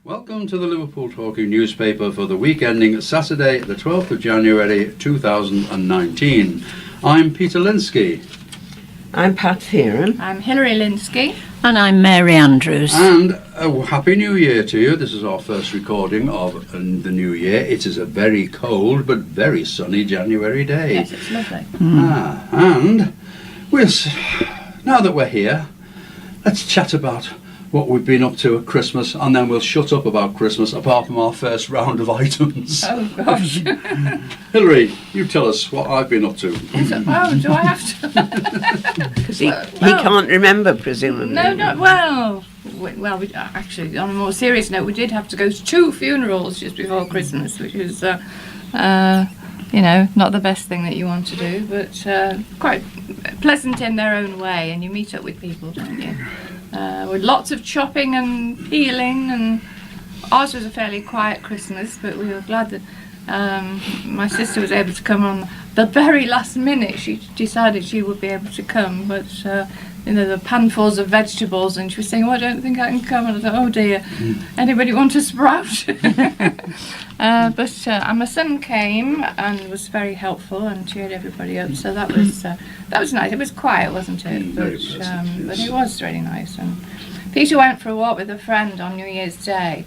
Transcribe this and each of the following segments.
Welcome to the Liverpool Talking newspaper for the week ending Saturday the 12th of January 2019. I'm Peter Lynskey. I'm Pat Fearon. I'm Hilary Lynskey. And I'm Mary Andrews. And a Happy New Year to you. This is our first recording of the new year. It is a very cold but very sunny January day. Yes, it's lovely. And now that we're here, let's chat about what we've been up to at Christmas, and then we'll shut up about Christmas apart from our first round of items. Oh gosh. Hilary, you tell us what I've been up to. Oh, do I have to? Because he can't remember, presumably. No, we actually, on a more serious note, we did have to go to 2 funerals just before Christmas, which is, not the best thing that you want to do, but quite pleasant in their own way, and you meet up with people, don't you? With lots of chopping and peeling, and ours was a fairly quiet Christmas, but we were glad that my sister was able to come on the very last minute. She decided she would be able to come, but the panfuls of vegetables, and she was saying, "Oh, I don't think I can come." And I thought, "Oh dear, anybody want a sprout?" But my son came and was very helpful and cheered everybody up. So that was nice. It was quiet, wasn't it? But it was really nice. And Peter went for a walk with a friend on New Year's Day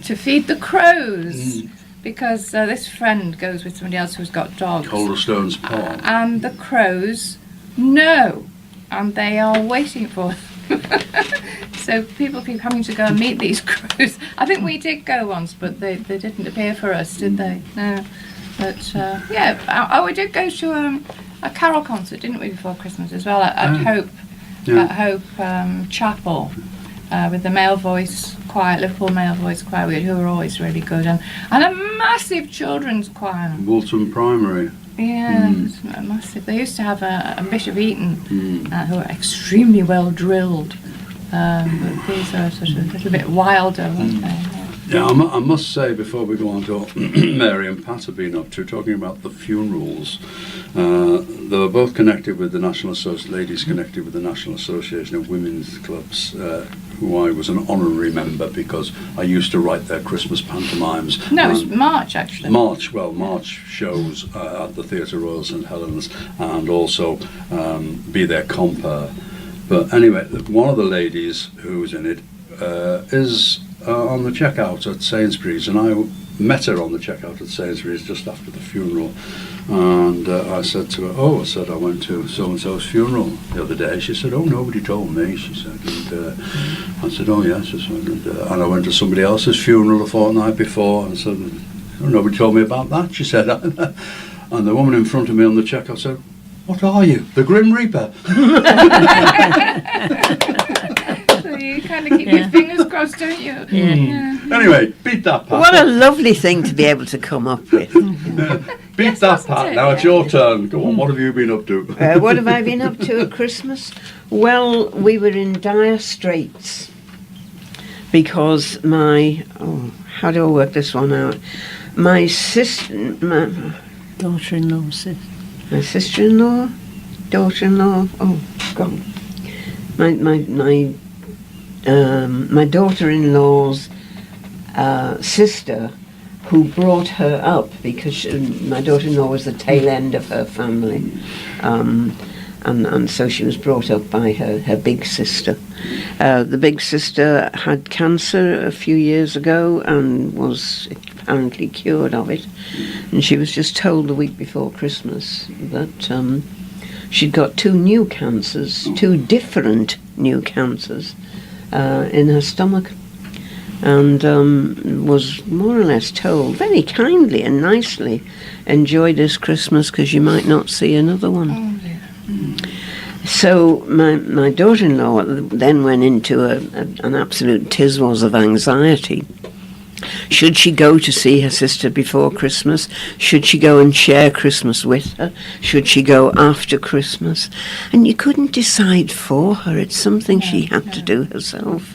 to feed the crows. Because this friend goes with somebody else who's got dogs. Calderstone's Pond. And the crows know, and they are waiting for them. So people keep having to go and meet these crows. I think we did go once, but they didn't appear for us, did they? No. But we did go to a carol concert, didn't we, before Christmas as well, at Hope, at Hope Chapel. With the male voice choir, Liverpool male voice choir, who were always really good, and a massive children's choir. Woolton Primary. Yeah, massive. They used to have a Bishop Eaton, who were extremely well drilled, but these are sort of a little bit wilder, weren't they? Yeah, I must say, before we go on to what Mary and Pat have been up to, talking about the funerals, they were both connected with the ladies connected with the National Association of Women's Clubs, who I was an honorary member because I used to write their Christmas pantomimes. No, it was March, actually. March shows at the Theatre Royal St Helens, and also be their compere. But anyway, one of the ladies who was in it is on the checkout at Sainsbury's, and I met her on the checkout at Sainsbury's just after the funeral, and I said to her, I went to so-and-so's funeral the other day. She said, "Oh, nobody told me," she said, and I said, "Oh yes," and I went to somebody else's funeral a fortnight before, and said, "Oh, nobody told me about that," she said. And the woman in front of me on the checkout said, "What are you, the Grim Reaper?" You kind of keep your fingers crossed, don't you? Yeah. Anyway, beat that, Pat. What a lovely thing to be able to come up with. Beat that, Pat. Now it's your turn. Go on, what have you been up to? What have I been up to at Christmas? Well, we were in dire straits because how do I work this one out? My sister, Daughter-in-law, my sister-in-law, daughter-in-law, oh God, my daughter-in-law's sister, who brought her up because my daughter-in-law was the tail end of her family, and so she was brought up by her big sister. The big sister had cancer a few years ago and was apparently cured of it, and she was just told the week before Christmas that she'd got 2 new cancers, 2 different new cancers in her stomach, and was more or less told very kindly and nicely, "Enjoy this Christmas because you might not see another one." Oh dear. So my daughter-in-law then went into an absolute tiswas of anxiety. Should she go to see her sister before Christmas? Should she go and share Christmas with her? Should she go after Christmas? And you couldn't decide for her. It's something she had to do herself.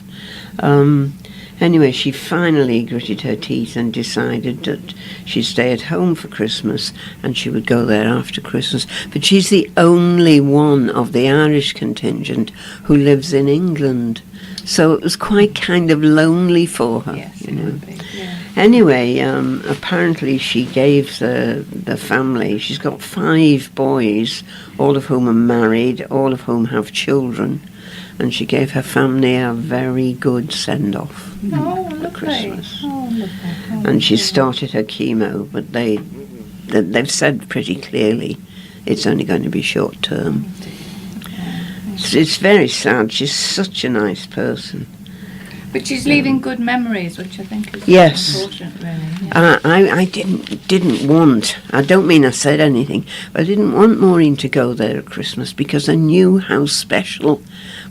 Anyway, she finally gritted her teeth and decided that she'd stay at home for Christmas and she would go there after Christmas. But she's the only one of the Irish contingent who lives in England. So it was quite kind of lonely for her. Yes, you it know. would be. Yeah. Anyway, apparently she gave the family, she's got 5 boys, all of whom are married, all of whom have children, and she gave her family a very good send-off Oh, for lovely. Christmas. Oh, lovely. Oh, And she lovely. started her chemo, but they've said pretty clearly it's only going to be short term. It's very sad. She's such a nice person. But she's leaving good memories, which I think is Yes. important, really. Yeah. I didn't want. I don't mean I said anything, but I didn't want Maureen to go there at Christmas because I knew how special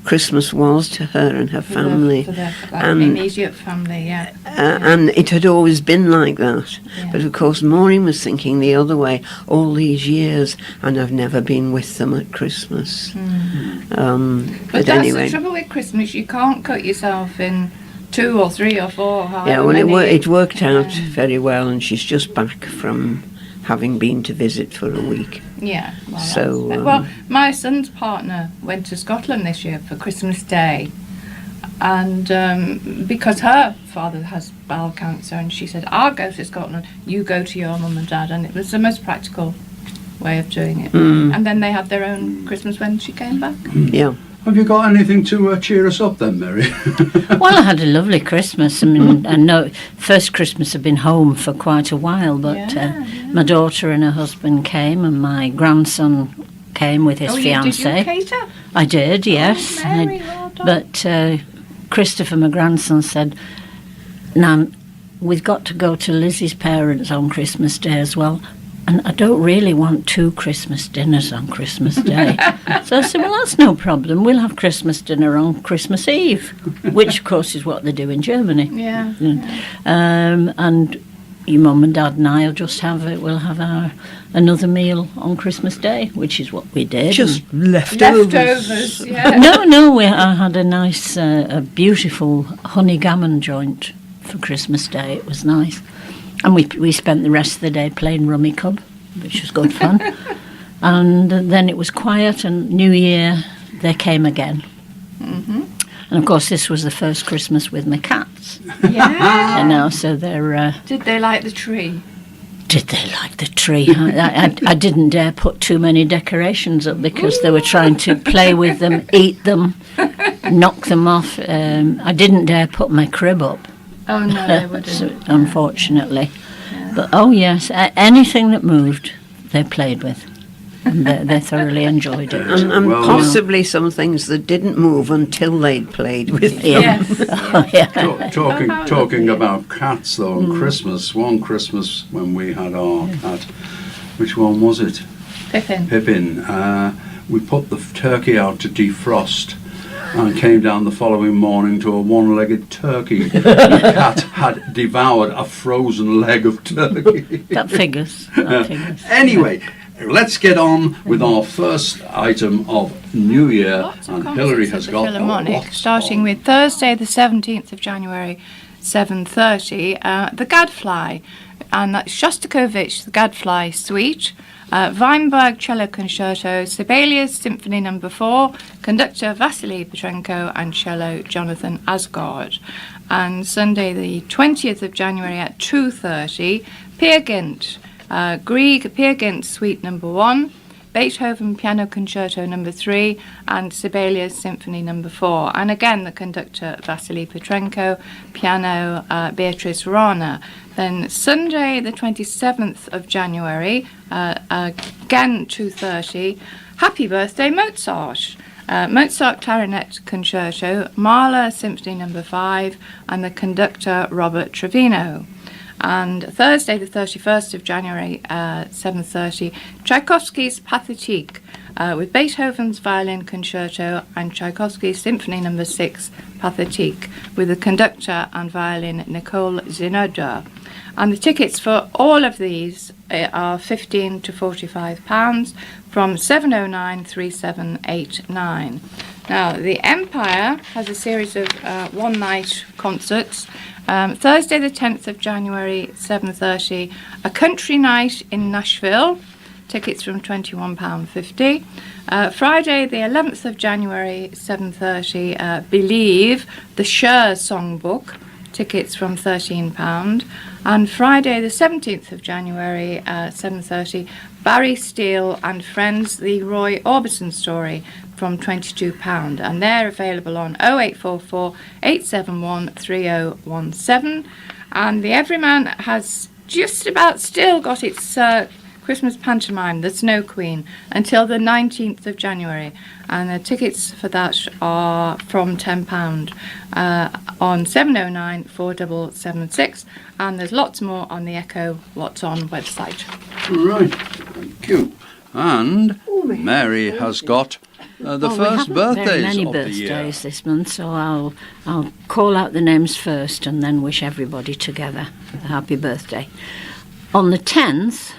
Christmas was to her and her family. For the And- immediate family, yeah. And it had always been like that. Yeah. But of course, Maureen was thinking the other way all these years, and I've never been with them at Christmas. But But that's anyway, the trouble with Christmas. You can't cut yourself in 2 or 3 or 4. yeah, well, it worked out Yeah. very well, and she's just back from having been to visit for a week. Yeah. Well, So, well, my son's partner went to Scotland this year for Christmas Day, and because her father has bowel cancer, and she said, "I'll go to Scotland. You go to your mum and dad," and it was the most practical way of doing it. And then they had their own Christmas when she came back. Yeah. Have you got anything to cheer us up then, Mary? Well, I had a lovely Christmas. I mean, I know first Christmas I've been home for quite a while, but my daughter and her husband came, and my grandson came with his Did fiancée. you cater? I did, yes. Oh, Mary, well done. But Christopher, my grandson, said, "Nan, we've got to go to Lizzie's parents on Christmas Day as well. And I don't really want 2 Christmas dinners on Christmas Day." So I said, "Well, that's no problem. We'll have Christmas dinner on Christmas Eve," which, of course, is what they do in Germany. Yeah. And your mum and dad and I'll just we'll have another meal on Christmas Day, which is what we did. Just leftovers. Leftovers, yeah. No, I had a nice, a beautiful honey gammon joint for Christmas Day. It was nice. And we spent the rest of the day playing Rummy Cub, which was good fun. And then it was quiet, and New Year, they came again. And of course, this was the first Christmas with my cats. Yeah. And now, so they're... Did they like the tree? Did they like the tree? I didn't dare put too many decorations up because they were trying to play with them, eat them, knock them off. I didn't dare put my crib up. Oh, no, they wouldn't. So, unfortunately. But oh yes, anything that moved, they played with. And they thoroughly enjoyed it. And Well, possibly some things that didn't move until they'd played with them. Yes. Oh, yeah. Talking how talking lovely. about cats though, on Christmas, one Christmas when we had our cat, which one was it? Pippin. We put the turkey out to defrost and came down the following morning to a one-legged turkey. The cat had devoured a frozen leg of turkey. That figures. That figures. Anyway, let's get on with our first item of New Year, Lots of and concerts Hilary at has the got Philharmonic, lots starting on. with Thursday the 17th of January, 7:30, the Gadfly, and that's Shostakovich, the Gadfly Suite, Weinberg Cello Concerto, Sibelius Symphony No. 4, conductor Vasily Petrenko, and cello Jonathan Asgard. And Sunday the 20th of January at 2:30, Peer Gynt, Grieg Peer Gynt Suite No. 1, Beethoven Piano Concerto No. 3, and Sibelius Symphony No. 4. And again, the conductor Vasily Petrenko, piano Beatrice Rana. Then Sunday, the 27th of January, again 2:30, Happy Birthday Mozart. Mozart Clarinet Concerto, Mahler Symphony No. 5, and the conductor Robert Trevino. And Thursday, the 31st of January, 7:30, Tchaikovsky's Pathétique, with Beethoven's Violin Concerto and Tchaikovsky's Symphony No. 6, Pathétique, with the conductor and violin Nicole Zinoda. And the tickets for all of these are £15 to £45 from 7093789. Now, the Empire has a series of one-night concerts. Thursday the 10th of January, 7:30, a country night in Nashville. tickets from £21.50. Friday the 11th of January, 7:30, Believe, the Cher songbook, tickets from £13. And Friday the 17th of January, 7:30, Barry Steele and Friends, the Roy Orbison story, from £22. And they're available on 0844 871 3017. And the Everyman has just about still got its Christmas pantomime, The Snow Queen, until the 19th of January. And the tickets for that are from £10 on 709 4776. And there's lots more on the Echo What's On website. Right, thank you. And Mary has got the first birthdays very many of the year. birthdays this month, so I'll call out the names first and then wish everybody together a happy birthday. On the 10th,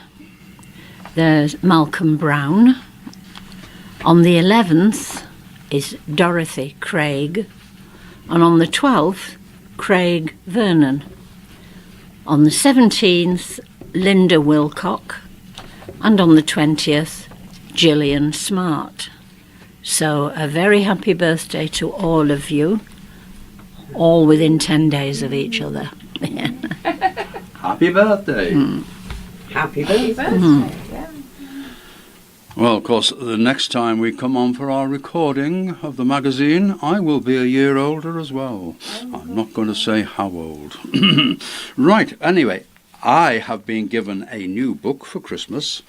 there's Malcolm Brown. On the 11th is Dorothy Craig. And on the 12th, Craig Vernon. On the 17th, Linda Wilcock. And on the 20th, Gillian Smart. So a very happy birthday to all of you, all within 10 days of each other. Happy birthday. Happy Happy birthday. birthday, yeah. Well, of course, the next time we come on for our recording of the magazine, I will be a year older as well. I'm not going to say how old. Right, anyway, I have been given a new book for Christmas,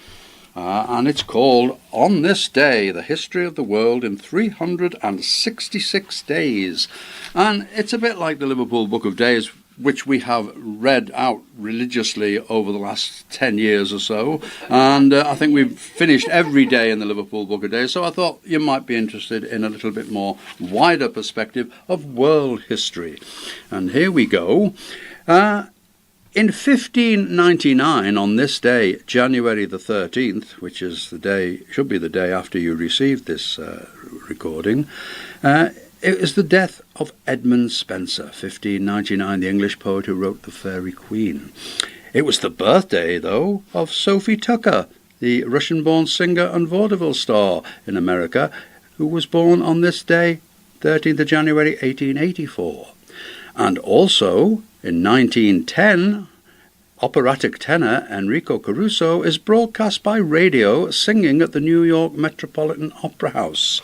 and it's called On This Day, The History of the World in 366 Days. And it's a bit like the Liverpool Book of Days, which we have read out religiously over the last 10 years or so. And I think we've finished every day in the Liverpool Book of Days. So I thought you might be interested in a little bit more wider perspective of world history. And here we go. In 1599, on this day, January the 13th, which is the day, should be the day after you received this recording, it was the death of Edmund Spenser, 1599, the English poet who wrote The Fairy Queen. It was the birthday, though, of Sophie Tucker, the Russian-born singer and vaudeville star in America, who was born on this day, 13th of January, 1884. And also, in 1910, operatic tenor Enrico Caruso is broadcast by radio singing at the New York Metropolitan Opera House.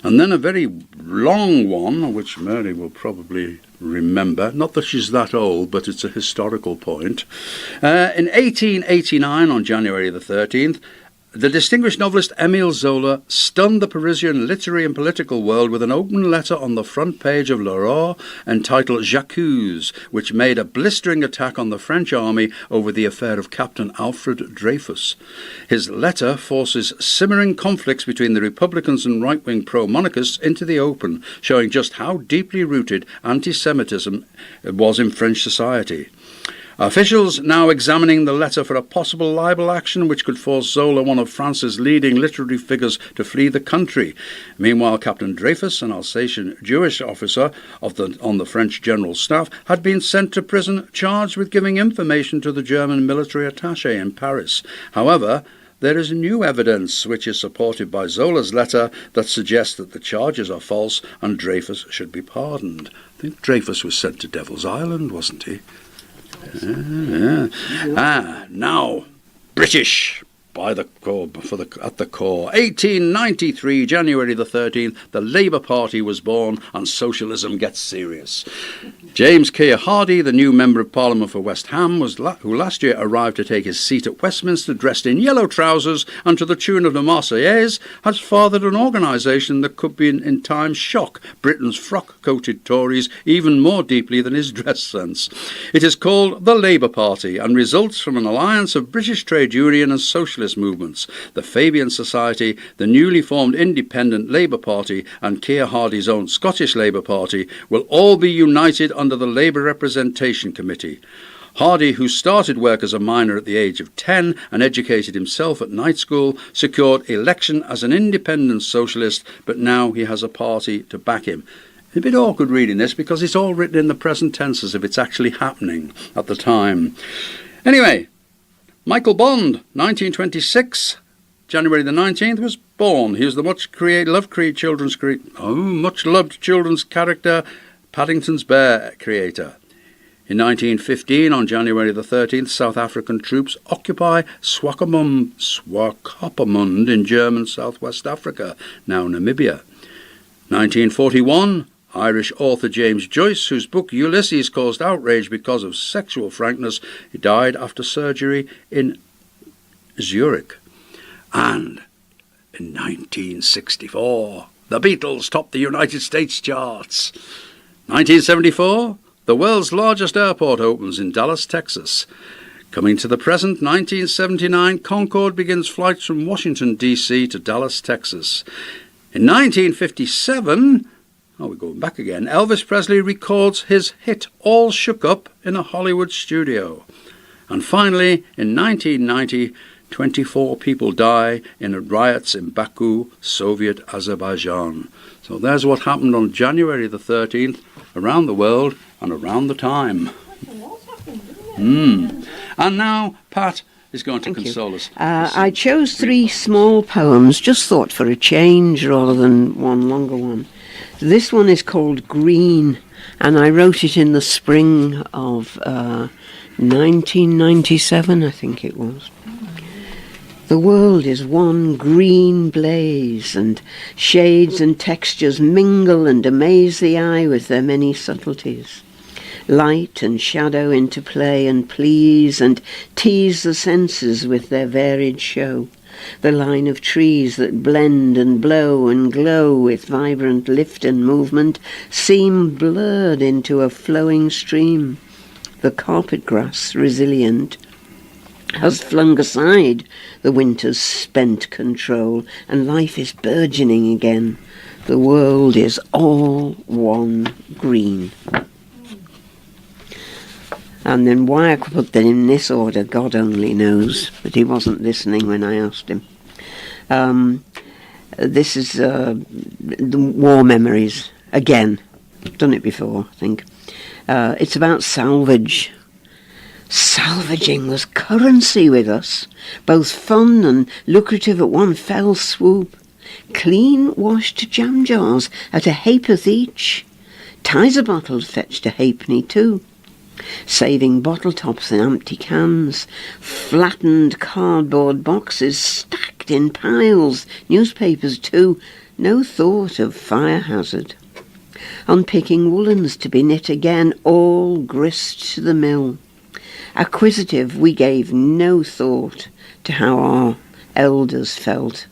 And then a very long one, which Mary will probably remember, not that she's that old, but it's a historical point. In 1889, on January the 13th, the distinguished novelist Émile Zola stunned the Parisian literary and political world with an open letter on the front page of L'Aurore entitled J'accuse, which made a blistering attack on the French army over the affair of Captain Alfred Dreyfus. His letter forces simmering conflicts between the Republicans and right-wing pro-monarchists into the open, showing just how deeply rooted anti-Semitism was in French society. Officials now examining the letter for a possible libel action which could force Zola, one of France's leading literary figures, to flee the country. Meanwhile, Captain Dreyfus, an Alsatian Jewish officer on the French General Staff, had been sent to prison charged with giving information to the German military attaché in Paris. However, there is new evidence which is supported by Zola's letter that suggests that the charges are false and Dreyfus should be pardoned. I think Dreyfus was sent to Devil's Island, wasn't he? Now, British by the core, at the core. 1893, January the 13th, the Labour Party was born and socialism gets serious. James Keir Hardie, the new Member of Parliament for West Ham, who last year arrived to take his seat at Westminster dressed in yellow trousers and to the tune of the Marseillaise, has fathered an organisation that could be in time shock Britain's frock-coated Tories even more deeply than his dress sense. It is called the Labour Party and results from an alliance of British trade union and socialist movements. The Fabian Society, the newly formed Independent Labour Party and Keir Hardie's own Scottish Labour Party will all be united under the Labour Representation Committee. Hardie, who started work as a miner at the age of 10 and educated himself at night school, secured election as an independent socialist, but now he has a party to back him. It's a bit awkward reading this because it's all written in the present tense as if it's actually happening at the time. Anyway, Michael Bond, 1926, January the 19th, was born. He was the much loved children's character, Paddington's Bear creator. In 1915, on January the 13th, South African troops occupy Swakopmund in German Southwest Africa, now Namibia. 1941, Irish author James Joyce, whose book Ulysses caused outrage because of sexual frankness, he died after surgery in Zurich. And in 1964, the Beatles topped the United States charts. 1974, the world's largest airport opens in Dallas, Texas. Coming to the present, 1979, Concorde begins flights from Washington, D.C. to Dallas, Texas. In 1957, we're going back again, Elvis Presley records his hit All Shook Up in a Hollywood studio. And finally, in 1990, 24 people die in riots in Baku, Soviet Azerbaijan. So there's what happened on January the 13th around the world and around the time. And now Pat is going to console us. I chose 3 small poems, just thought for a change rather than one longer one. This one is called Green, and I wrote it in the spring of 1997, I think it was. The world is one green blaze, and shades and textures mingle and amaze the eye with their many subtleties. Light and shadow interplay and please and tease the senses with their varied show. The line of trees that blend and blow and glow with vibrant lift and movement seem blurred into a flowing stream. The carpet grass, resilient, has flung aside the winter's spent control, and life is burgeoning again. The world is all one green. And then why I put them in this order, God only knows, but he wasn't listening when I asked him. This is the war memories, again. Done it before, I think. It's about salvage. Salvaging was currency with us, both fun and lucrative at one fell swoop. Clean washed jam jars at a ha'porth each. Tizer bottles fetched a halfpenny too. Saving bottle tops and empty cans, flattened cardboard boxes stacked in piles, newspapers too, no thought of fire hazard. Unpicking woolens to be knit again, all grist to the mill. Acquisitive, we gave no thought to how our elders felt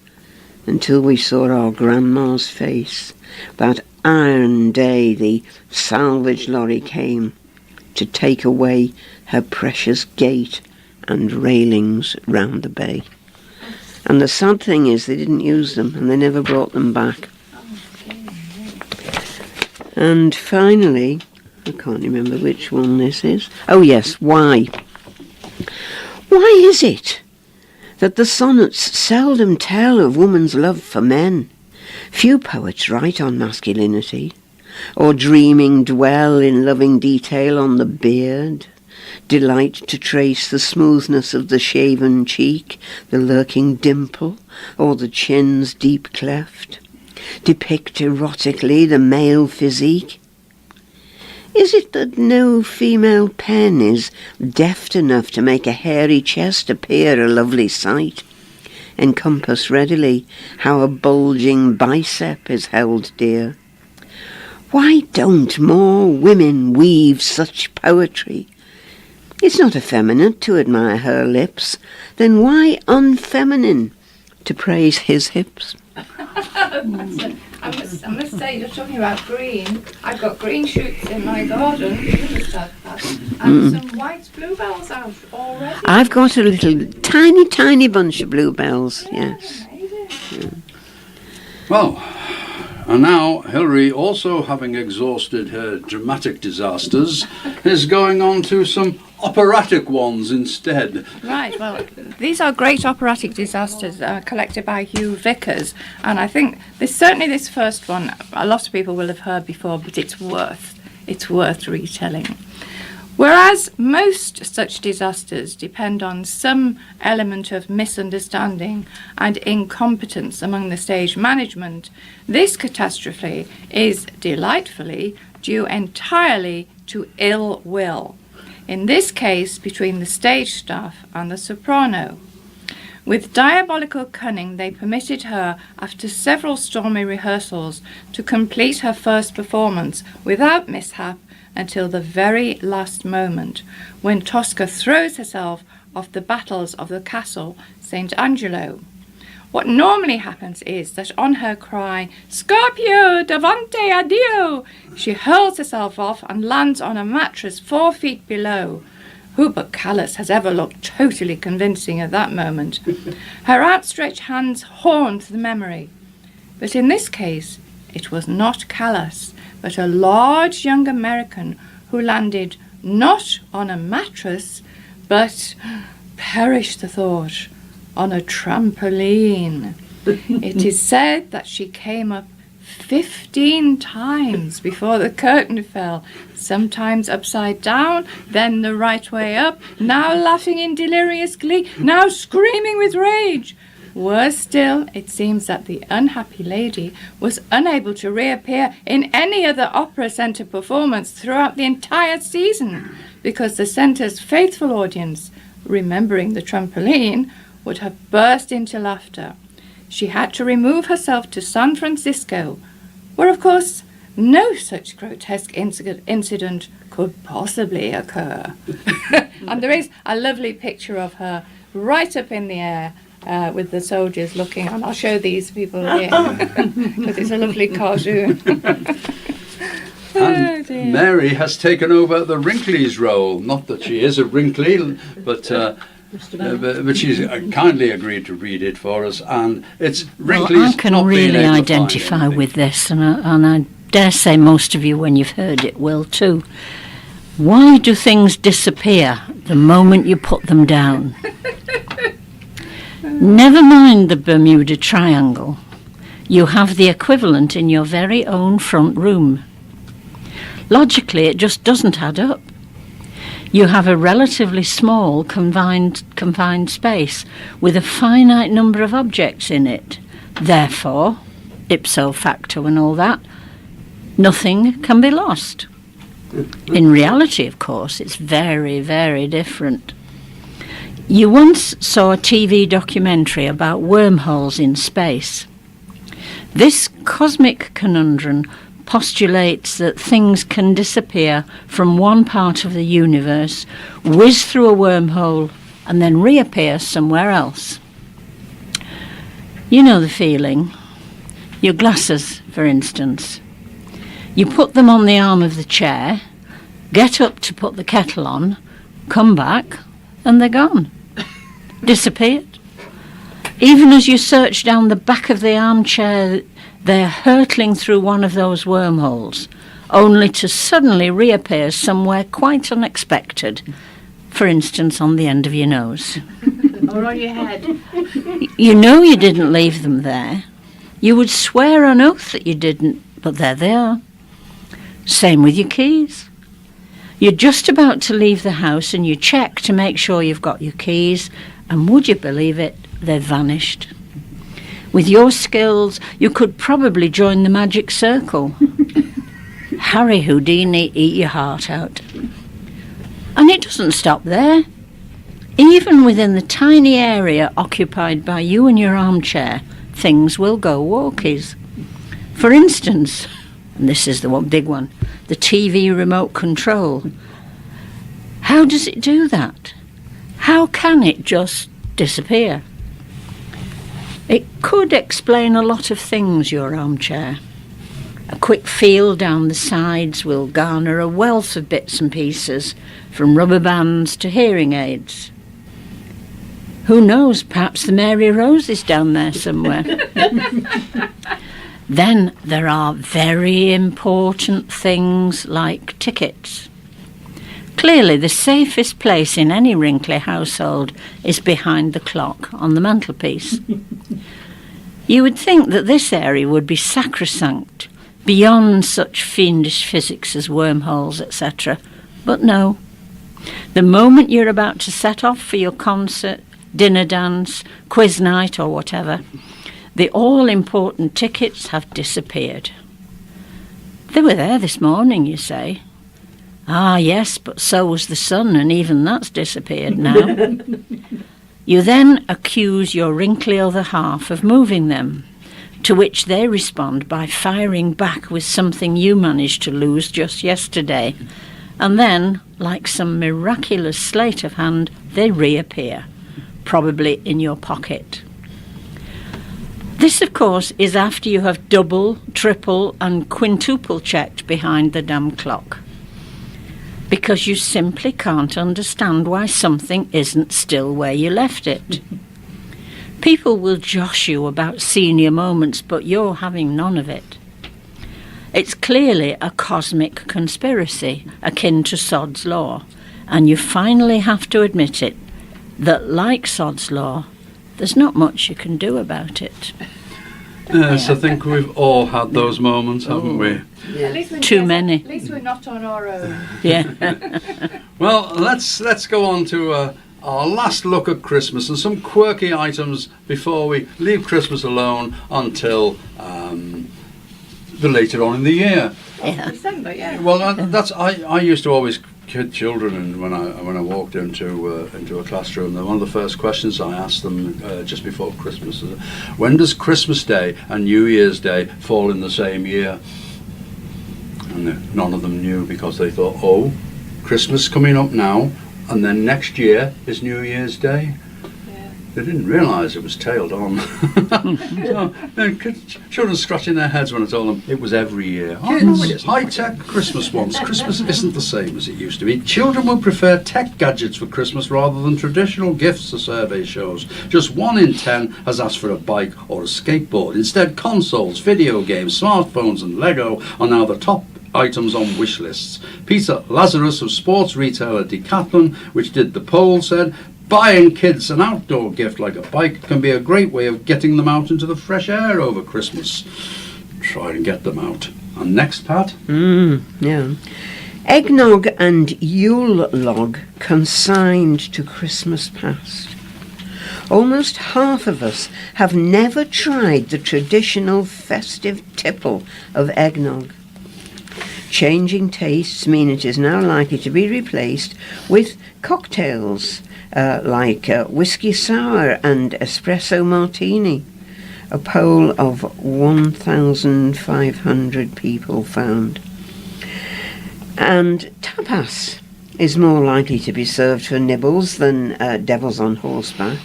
until we saw our grandma's face. That iron day the salvage lorry came to take away her precious gate and railings round the bay. And the sad thing is they didn't use them and they never brought them back. And finally, I can't remember which one this is. Oh yes, why? Why is it that the sonnets seldom tell of woman's love for men? Few poets write on masculinity, or dreaming dwell in loving detail on the beard, delight to trace the smoothness of the shaven cheek, the lurking dimple, or the chin's deep cleft, depict erotically the male physique. Is it that no female pen is deft enough to make a hairy chest appear a lovely sight, encompass readily how a bulging bicep is held dear? Why don't more women weave such poetry? It's not effeminate to admire her lips, then why unfeminine to praise his hips? I must say, you're talking about green. I've got green shoots in my garden. You must have that. And some white bluebells out already. I've got a little tiny bunch of bluebells, yes. Yeah. Well, and now Hilary, also having exhausted her dramatic disasters, is going on to some operatic ones instead. Right, well, these are great operatic disasters collected by Hugh Vickers, and I think this first one, a lot of people will have heard before, but it's worth retelling. Whereas most such disasters depend on some element of misunderstanding and incompetence among the stage management, this catastrophe is delightfully due entirely to ill will, in this case between the stage staff and the soprano. With diabolical cunning, they permitted her, after several stormy rehearsals, to complete her first performance without mishap until the very last moment, when Tosca throws herself off the battles of the castle St. Angelo. What normally happens is that on her cry, "Scorpio, davante, addio," she hurls herself off and lands on a mattress 4 feet below. Who but Callas has ever looked totally convincing at that moment? Her outstretched hands haunt the memory. But in this case, it was not Callas, but a large young American who landed not on a mattress, but, perish the thought, on a trampoline. It is said that she came up 15 times before the curtain fell, sometimes upside down, then the right way up, now laughing in delirious glee, now screaming with rage. Worse still, it seems that the unhappy lady was unable to reappear in any other opera centre performance throughout the entire season, because the centre's faithful audience, remembering the trampoline, would have burst into laughter. She had to remove herself to San Francisco, where, of course, no such grotesque incident could possibly occur. And there is a lovely picture of her right up in the air with the soldiers looking on. I'll show these people here because it's a lovely cartoon. And Mary has taken over the Wrinkleys role. Not that she is a Wrinkly, but she's kindly agreed to read it for us. And it's Wrinkleys. Well, I can really identify with this, and I dare say most of you, when you've heard it, will too. Why do things disappear the moment you put them down? Never mind the Bermuda Triangle. You have the equivalent in your very own front room. Logically, it just doesn't add up. You have a relatively small confined space with a finite number of objects in it. Therefore, ipso facto and all that, nothing can be lost. In reality, of course, it's very, very different. You once saw a TV documentary about wormholes in space. This cosmic conundrum postulates that things can disappear from one part of the universe, whiz through a wormhole, and then reappear somewhere else. You know the feeling. Your glasses, for instance. You put them on the arm of the chair, get up to put the kettle on, come back, and they're gone. Disappeared. Even as you search down the back of the armchair, they're hurtling through one of those wormholes, only to suddenly reappear somewhere quite unexpected, for instance on the end of your nose. Or on your head. You know you didn't leave them there. You would swear on oath that you didn't, but there they are. Same with your keys. You're just about to leave the house and you check to make sure you've got your keys, and would you believe it, they've vanished. With your skills, you could probably join the magic circle. Harry Houdini, eat your heart out. And it doesn't stop there. Even within the tiny area occupied by you and your armchair, things will go walkies. For instance, and this is the one big one, the TV remote control. How does it do that? How can it just disappear? It could explain a lot of things, your armchair. A quick feel down the sides will garner a wealth of bits and pieces, from rubber bands to hearing aids. Who knows, perhaps the Mary Rose is down there somewhere. Then there are very important things like tickets. Clearly, the safest place in any Wrinkly household is behind the clock on the mantelpiece. You would think that this area would be sacrosanct, beyond such fiendish physics as wormholes, etc. But no, The moment you're about to set off for your concert, dinner dance, quiz night or whatever, the all-important tickets have disappeared. They were there this morning, you say. Ah, yes, but so was the sun, and even that's disappeared now. You then accuse your wrinkly other half of moving them, to which they respond by firing back with something you managed to lose just yesterday. And then, like some miraculous sleight of hand, they reappear, probably in your pocket. This, of course, is after you have double, triple and quintuple checked behind the damn clock, because you simply can't understand why something isn't still where you left it. People will josh you about senior moments, but you're having none of it. It's clearly a cosmic conspiracy, akin to Sod's Law, and you finally have to admit it, that like Sod's Law, there's not much you can do about it. Yes, I think we've all had those moments, haven't we? Yeah. At least we're Too many. At least we're not on our own. Yeah. Well, let's go on to our last look at Christmas and some quirky items before we leave Christmas alone until the later on in the year. Yeah. December, yeah. Well, I used to always kid children, and when I walked into a classroom, one of the first questions I asked them just before Christmas is, when does Christmas Day and New Year's Day fall in the same year? And none of them knew, because they thought, oh, Christmas coming up now, and then next year is New Year's Day. Yeah. They didn't realise it was tailed on. Children scratching their heads when I told them it was every year. Oh, no, it is high-tech Christmas once. Christmas isn't the same as it used to be. Children would prefer tech gadgets for Christmas rather than traditional gifts, the survey shows. Just 1 in 10 has asked for a bike or a skateboard. Instead, consoles, video games, smartphones and Lego are now the top items on wish lists. Peter Lazarus of sports retailer Decathlon, which did the poll, said, buying kids an outdoor gift like a bike can be a great way of getting them out into the fresh air over Christmas. Try and get them out. And next, Pat? Yeah. Eggnog and Yule log consigned to Christmas past. Almost half of us have never tried the traditional festive tipple of eggnog. Changing tastes mean it is now likely to be replaced with cocktails like whiskey sour and espresso martini. A poll of 1,500 people found. And tapas is more likely to be served for nibbles than devils on horseback,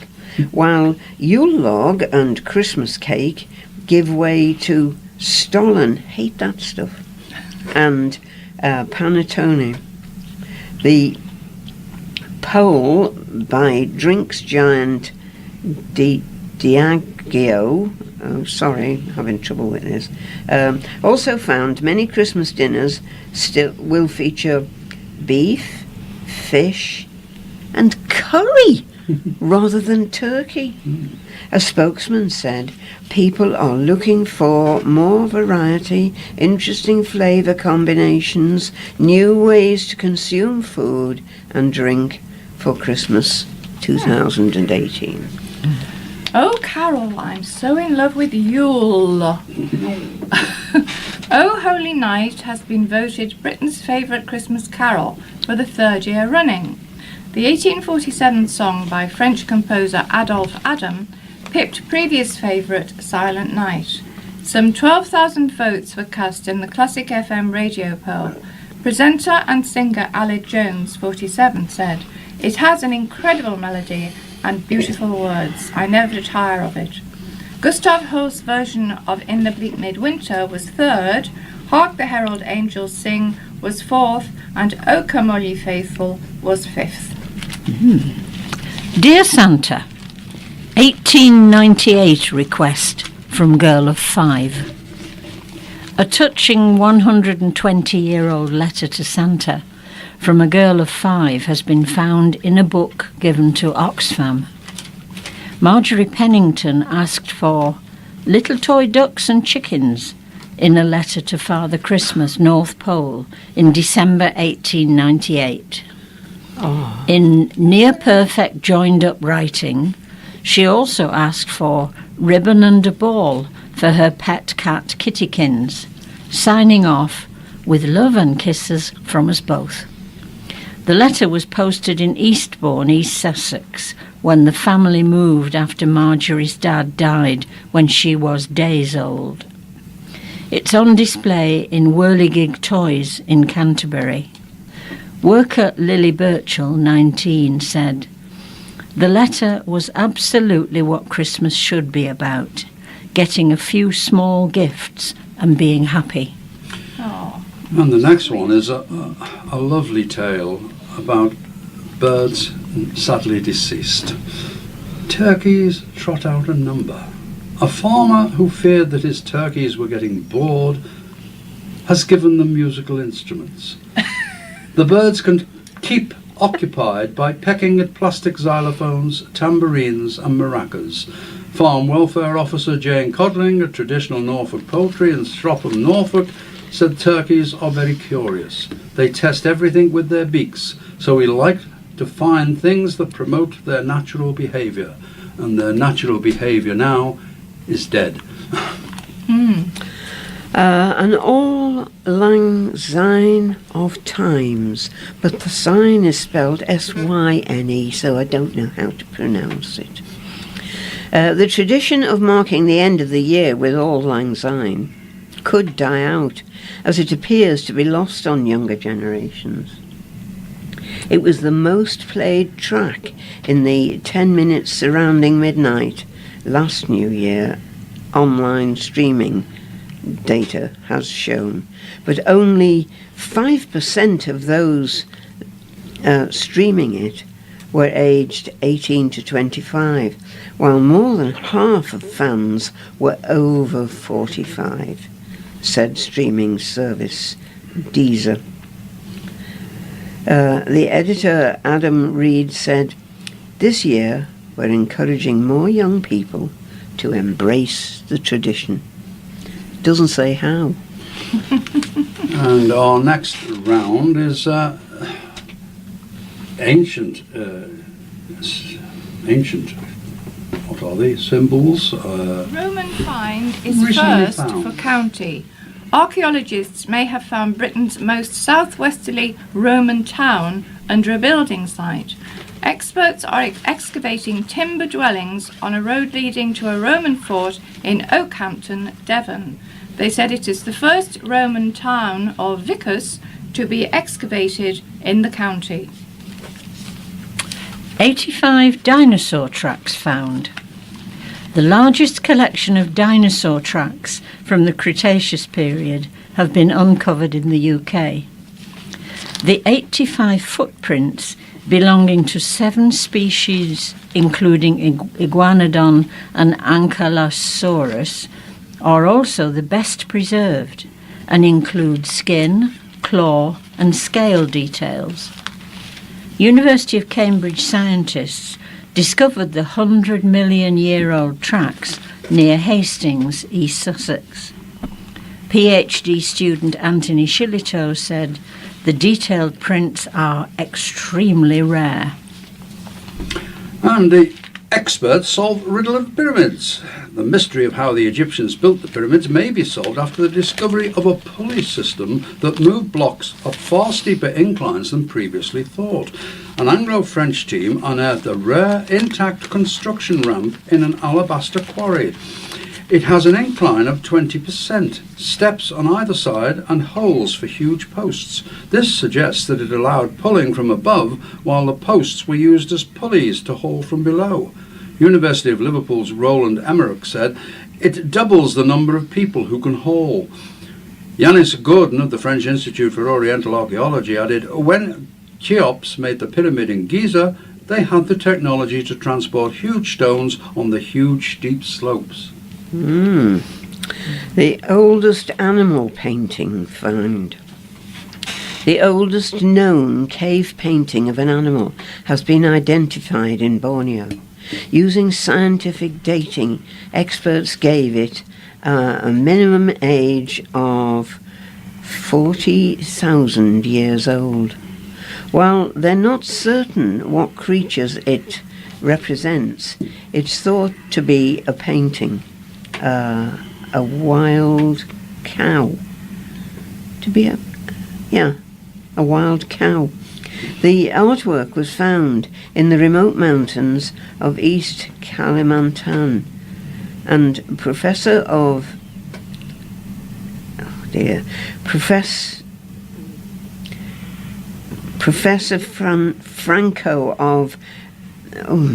while Yule log and Christmas cake give way to stollen, hate that stuff, and panettone. The poll by drinks giant Diageo, having trouble with this, also found many Christmas dinners still will feature beef, fish and curry rather than turkey. A spokesman said people are looking for more variety, interesting flavour combinations, new ways to consume food and drink for Christmas 2018. Oh, Carol, I'm so in love with Yule. Oh, Holy Night has been voted Britain's favourite Christmas carol for the 3rd year running. The 1847 song by French composer Adolphe Adam pipped previous favourite Silent Night. Some 12,000 votes were cast in the Classic FM radio poll. Presenter and singer Aled Jones, 47, said, "It has an incredible melody and beautiful words. I never tire of it." Gustav Holst's version of In the Bleak Midwinter was 3rd, Hark the Herald Angels Sing was 4th, and O Come All Ye Faithful was 5th. Dear Santa, 1898 request from girl of 5. A touching 120-year-old letter to Santa from a girl of 5 has been found in a book given to Oxfam. Marjorie Pennington asked for little toy ducks and chickens in a letter to Father Christmas, North Pole, in December 1898. Oh. In near-perfect joined-up writing, she also asked for ribbon and a ball for her pet cat Kittykins, signing off with love and kisses from us both. The letter was posted in Eastbourne, East Sussex, when the family moved after Marjorie's dad died when she was days old. It's on display in Whirligig Toys in Canterbury. Worker Lily Birchall, 19, said, "The letter was absolutely what Christmas should be about, getting a few small gifts and being happy." Oh. And the next one is a lovely tale about birds sadly deceased. Turkeys trot out a number. A farmer who feared that his turkeys were getting bored has given them musical instruments. The birds can keep occupied by pecking at plastic xylophones, tambourines and maracas. Farm Welfare Officer Jane Codling at Traditional Norfolk Poultry in Streatham, Norfolk, said turkeys are very curious. They test everything with their beaks, so we like to find things that promote their natural behaviour. And their natural behaviour now is dead. An Auld Lang Syne of Times, but the sign is spelled S-Y-N-E, so I don't know how to pronounce it. The tradition of marking the end of the year with Auld Lang Syne could die out, as it appears to be lost on younger generations. It was the most played track in the 10 minutes surrounding midnight last New Year, online streaming data has shown, but only 5% of those streaming it were aged 18 to 25, while more than half of fans were over 45, said streaming service Deezer. The editor, Adam Reed, said, "This year we're encouraging more young people to embrace the tradition." Doesn't say how. And our next round is ancient, what are these, symbols? Roman find is Recently first found. for county. Archaeologists may have found Britain's most southwesterly Roman town under a building site. Experts are excavating timber dwellings on a road leading to a Roman fort in Oakhampton, Devon. They said it is the first Roman town of Vicus to be excavated in the county. 85 dinosaur tracks found. The largest collection of dinosaur tracks from the Cretaceous period have been uncovered in the UK. The 85 footprints belonging to 7 species, including Iguanodon and Ankylosaurus, are also the best preserved and include skin, claw and scale details. University of Cambridge scientists discovered the 100 million year old tracks near Hastings, East Sussex. PhD student Anthony Shillito said the detailed prints are extremely rare. And the experts solve the riddle of pyramids. The mystery of how the Egyptians built the pyramids may be solved after the discovery of a pulley system that moved blocks up far steeper inclines than previously thought. An Anglo-French team unearthed a rare intact construction ramp in an alabaster quarry. It has an incline of 20%, steps on either side and holes for huge posts. This suggests that it allowed pulling from above while the posts were used as pulleys to haul from below. University of Liverpool's Roland Emmerich said, "It doubles the number of people who can haul." Yanis Gordon of the French Institute for Oriental Archaeology added, "When Cheops made the pyramid in Giza, they had the technology to transport huge stones on the huge steep slopes." The oldest animal painting found. The oldest known cave painting of an animal has been identified in Borneo. Using scientific dating, experts gave it a minimum age of 40,000 years old. While they're not certain what creatures it represents, it's thought to be a painting, a wild cow. A wild cow. The artwork was found in the remote mountains of East Kalimantan, and Professor Franco of,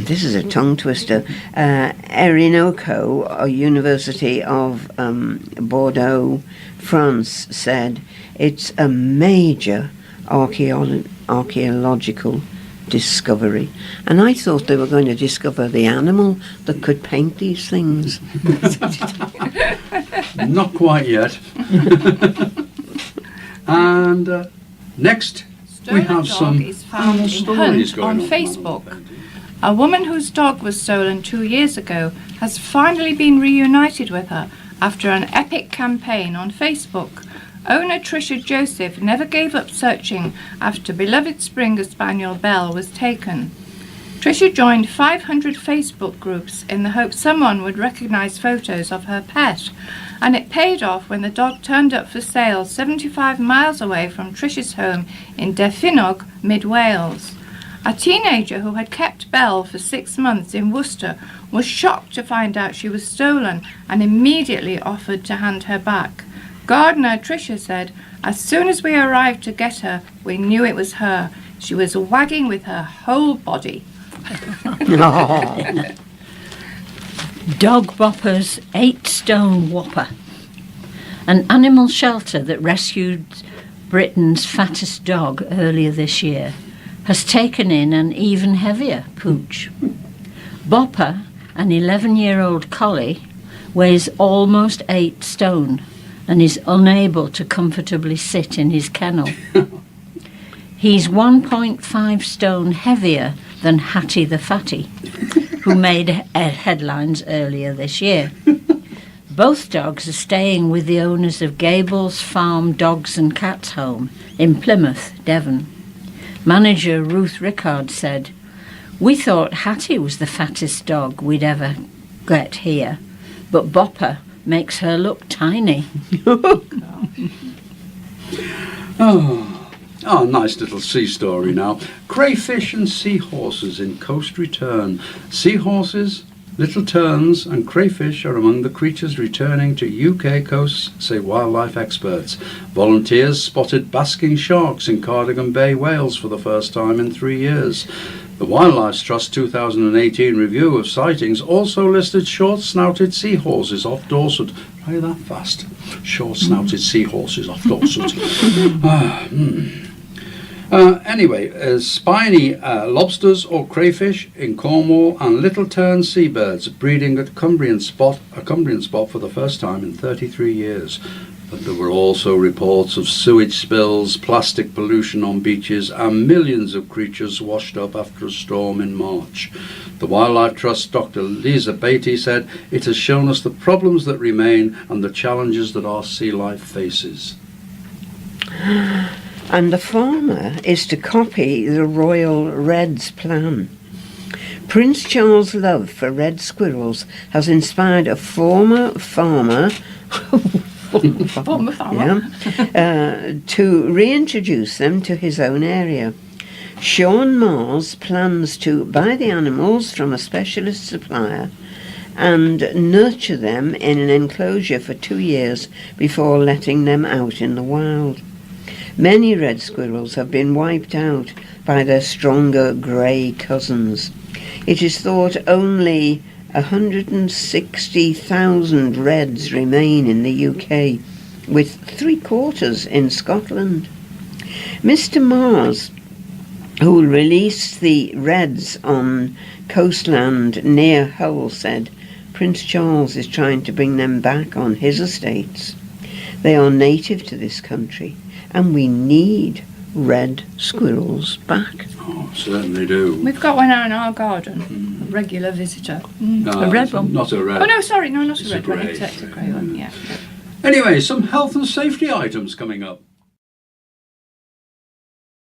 this is a tongue twister, Orinoco University of Bordeaux, France, said it's a major archaeological discovery. And I thought they were going to discover the animal that could paint these things. Not quite yet. And next we have some animal stories going on Facebook. A woman whose dog was stolen 2 years ago has finally been reunited with her after an epic campaign on Facebook. Owner Tricia Joseph never gave up searching after beloved Springer Spaniel Belle was taken. Tricia joined 500 Facebook groups in the hope someone would recognise photos of her pet, and it paid off when the dog turned up for sale 75 miles away from Tricia's home in Defynog, mid-Wales. A teenager who had kept Belle for 6 months in Worcester was shocked to find out she was stolen and immediately offered to hand her back. Gardener Tricia said, "As soon as we arrived to get her, we knew it was her. She was wagging with her whole body." Dog Bopper's 8-stone whopper. An animal shelter that rescued Britain's fattest dog earlier this year has taken in an even heavier pooch. Bopper, an 11-year-old collie, weighs almost 8 stone and is unable to comfortably sit in his kennel. He's 1.5 stone heavier than Hattie the Fatty, who made headlines earlier this year. Both dogs are staying with the owners of Gables Farm Dogs and Cats Home in Plymouth, Devon. Manager Ruth Rickard said, "We thought Hattie was the fattest dog we'd ever get here, but Bopper makes her look tiny." Oh, nice little sea story now. Crayfish and seahorses in coast return. Seahorses, little terns and crayfish are among the creatures returning to UK coasts, say wildlife experts. Volunteers spotted basking sharks in Cardigan Bay, Wales for the first time in 3 years. The Wildlife Trust 2018 review of sightings also listed short-snouted seahorses off Dorset. Try that fast. Short-snouted seahorses off Dorset. Anyway, spiny lobsters or crayfish in Cornwall and little tern seabirds breeding at a Cumbrian spot for the first time in 33 years. But there were also reports of sewage spills, plastic pollution on beaches and millions of creatures washed up after a storm in March. The Wildlife Trust Dr. Lisa Beatty said, "It has shown us the problems that remain and the challenges that our sea life faces." And the farmer is to copy the Royal Red's plan. Prince Charles' love for red squirrels has inspired a former farmer to reintroduce them to his own area. Sean Mars plans to buy the animals from a specialist supplier and nurture them in an enclosure for 2 years before letting them out in the wild. Many red squirrels have been wiped out by their stronger grey cousins. It is thought only 160,000 reds remain in the UK, with 3/4 in Scotland. Mr. Mars, who released the reds on coastland near Hull, said Prince Charles is trying to bring them back on his estates. They are native to this country, and we need red squirrels back. Oh, certainly do. We've got one now in our garden, a regular visitor. No, A red one? Not a red. Oh no, sorry, no, not It's a red one. grey. It's a grey one. Yeah. Anyway, some health and safety items coming up.